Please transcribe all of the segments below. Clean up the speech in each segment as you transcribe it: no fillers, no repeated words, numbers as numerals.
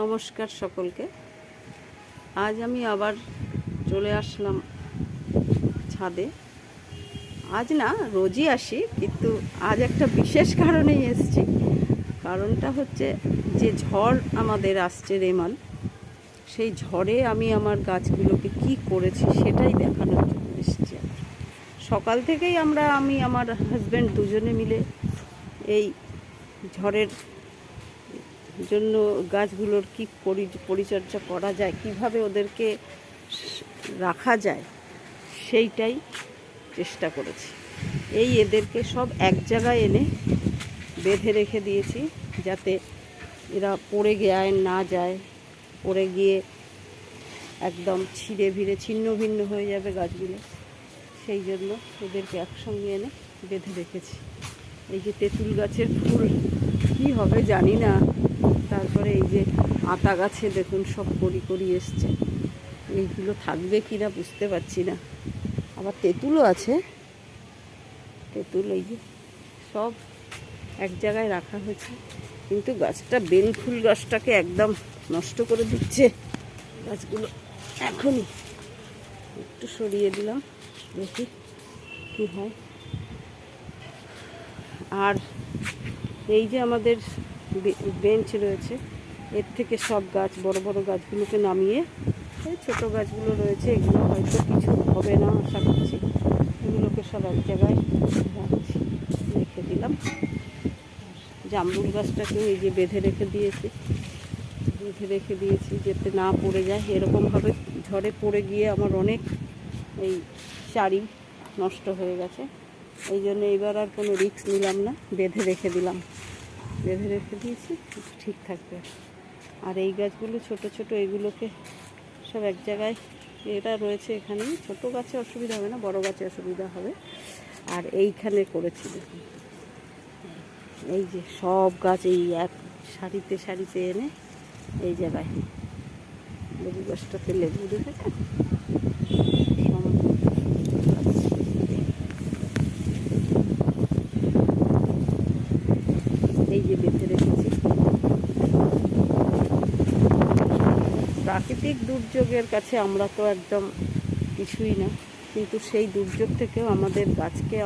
নমস্কার সকলকে। আজ আমি আবার চলে আসলাম ছাদে। আজ না, রোজই আসি, কিন্তু আজ একটা বিশেষ কারণেই এসেছি। কারণটা হচ্ছে যে ঝড় আমাদের আসছে রেমাল, সেই ঝড়ে আমি আমার গাছগুলোকে কি করেছি সেটাই দেখানোর জন্য এসেছি। সকাল থেকেই আমি আমার হাজব্যান্ড দুজনে মিলে এই ঝড়ের জন্য গাছগুলোর কি পরিচর্যা করা যায়, কিভাবে ওদেরকে রাখা যায়, সেইটাই চেষ্টা করেছি। এদেরকে সব এক জায়গায় এনে বেঁধে রেখে দিয়েছি, যাতে এরা পড়ে না যায়। পড়ে গিয়ে একদম ছিঁড়ে ভিড়ে ছিন্ন ভিন্ন হয়ে যাবে গাছগুলো। সেই জন্য ওদেরকে একসঙ্গে এনে বেঁধে রেখেছি। এই যে তেঁতুল গাছের ফুল কি হবে জানি না। তারপরে এই যে আতা গাছে দেখুন সব করি এসছে, এইগুলো থাকবে কি না বুঝতে পারছি না। আবার তেঁতুলও আছে, তেঁতুল এই যে সব এক জায়গায় রাখা হয়েছে। কিন্তু গাছটা বেল ফুল গাছটাকে একদম নষ্ট করে দিচ্ছে গাছগুলো। এখনই একটু সরিয়ে দিলাম, দেখি কী হয়। আর এই যে আমাদের বেঞ্চ রয়েছে, এর থেকে সব গাছ, বড় বড় গাছগুলোকে নামিয়ে এই ছোটো গাছগুলো রয়েছে, এগুলো হয়তো কিছু হবে না আশা করছি। এগুলোকে সব এক জায়গায় রাখছি, রেখে দিলাম। জামরুল গাছটাকেও এই যে বেঁধে রেখে দিয়েছি যাতে না পড়ে যায়। এরকমভাবে ঝড়ে পড়ে গিয়ে আমার অনেক এই চারি নষ্ট হয়ে গেছে। এই জন্য এবার আর কোনো রিস্ক নিলাম না, বেঁধে রেখে দিয়েছি, ঠিক থাকবে। আর এই গাছগুলো ছোট ছোট, এগুলোকে সব এক জায়গায় এরা রয়েছে এখানেই। ছোটো গাছে অসুবিধা হবে না, বড় গাছে অসুবিধা হবে। আর এইখানে করেছি দেখুন, এই যে সব গাছ এই এক সারিতে এনে এই জায়গায়। লেবু গাছটাতে লেবু দেখেছে, এই যে বেঁধে রেখেছি। প্রাকৃতিক দুর্যোগের কাছে আমরা তো একদম কিছুই না, কিন্তু সেই দুর্যোগ থেকেও আমাদের গাছকে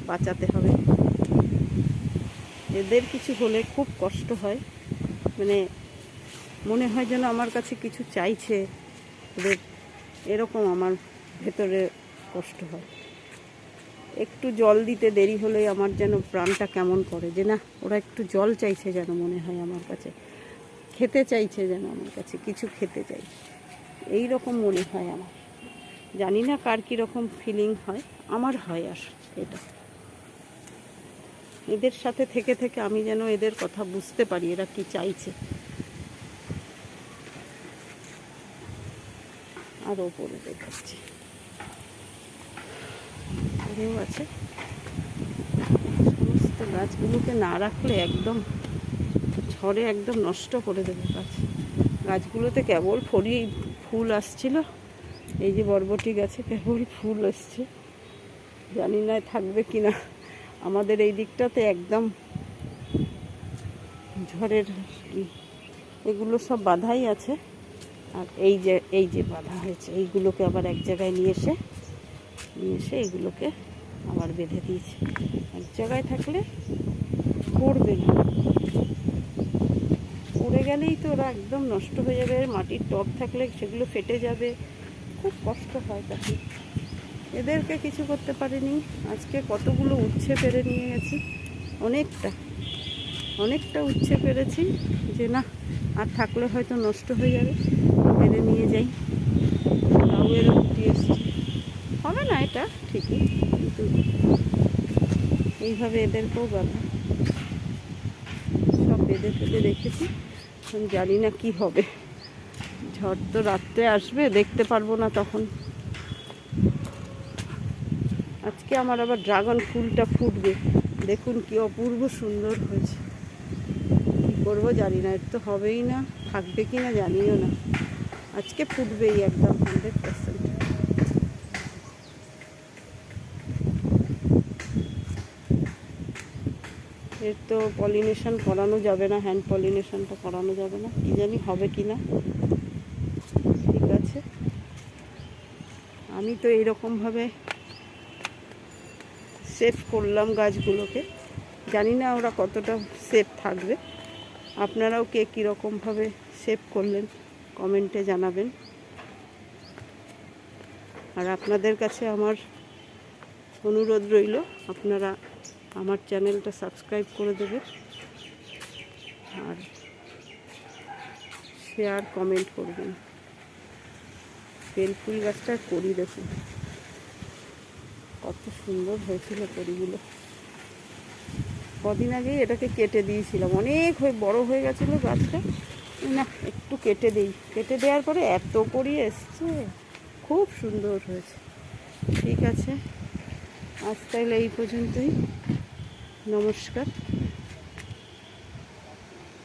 বাঁচাতে হবে। এদের কিছু হলে খুব কষ্ট হয়, মানে মনে হয় যেন আমার কাছে কিছু চাইছে এদের, এরকম আমার ভেতরে কষ্ট হয়। একটু জল দিতে দেরি হলেই আমার যেন প্রাণটা কেমন করে, যে না ওরা একটু জল চাইছে যেন মনে হয় আমার কাছে, খেতে চাইছে যেন আমার কাছে কিছু খেতে চাই, এই রকম মনে হয় আমার। জানি না কার কীরকম ফিলিং হয়, আমার হয় আর এটা। এদের সাথে থেকে আমি যেন এদের কথা বুঝতে পারি, এরা কি চাইছে। আর ওপরে দেখাচ্ছি ওরেও আছে। সমস্ত গাছগুলোকে না রাখলে একদম ঝড়ে একদম নষ্ট করে দেবে গাছগুলোতে কেবল ফুল আসছিল। এই যে বরবটি গাছে কেবল ফুল আসছে, জানি না থাকবে কি না। আমাদের এই দিকটাতে একদম ঝড়ের এগুলো সব বাধাই আছে। আর এই যে বাধা হয়েছে, এইগুলোকে আবার এক জায়গায় নিয়ে এসে এগুলোকে আবার বেঁধে দিয়েছে। এক জায়গায় থাকলে পড়বে না, পড়ে গেলেই তো ওরা একদম নষ্ট হয়ে যাবে। মাটির টব থাকলে সেগুলো ফেটে যাবে, খুব কষ্ট হয় তখন। এদেরকে কিছু করতে পারিনি। আজকে কতগুলো উচ্ছে পেরে নিয়ে গেছি, অনেকটা উচ্ছে পেরেছি, যে না আর থাকলে হয়তো নষ্ট হয়ে যাবে, পেরে নিয়ে যাই। তাও এর উঠে এসছে, হবে না এটা ঠিকই, কিন্তু এইভাবে এদেরকেও বাঁধা সব বেঁধে রেখেছি। এখন জানি না কি হবে, ঝড় তো রাত্রে আসবে, দেখতে পারবো না তখন। আজকে আমার আবার ড্রাগন ফুলটা ফুটবে, দেখুন কি অপূর্ব সুন্দর হয়েছে। কী করবো জানি না, এর তো হবেই না, থাকবে কি না জানিও না। আজকে ফুটবেই একদম 100%। এর তো পলিনেশন করানো যাবে না, হ্যান্ড পলিনেশনটা করানো যাবে না, কি জানি হবে কি না। ঠিক আছে, আমি তো এইরকমভাবে সেভ করলাম গাছগুলোকে, জানি না ওরা কতটা সেভ থাকবে। আপনারাও কে কীরকমভাবে সেভ করলেন কমেন্টে জানাবেন। আর আপনাদের কাছে আমার অনুরোধ রইল, আপনারা আমার চ্যানেলটা সাবস্ক্রাইব করে দেবেন আর শেয়ার কমেন্ট করবেন। বেলফুল গাছটা করি দেখুন কত সুন্দর হয়েছিল করিগুলো। কদিন আগেই এটাকে কেটে দিয়েছিলাম, অনেক বড় হয়ে গেছিলো গাছটা, না একটু কেটে দিই, কেটে দেওয়ার পরে এত করি এসছে, খুব সুন্দর হয়েছে। ঠিক আছে, আজ তাহলে এই পর্যন্তই, নমস্কার।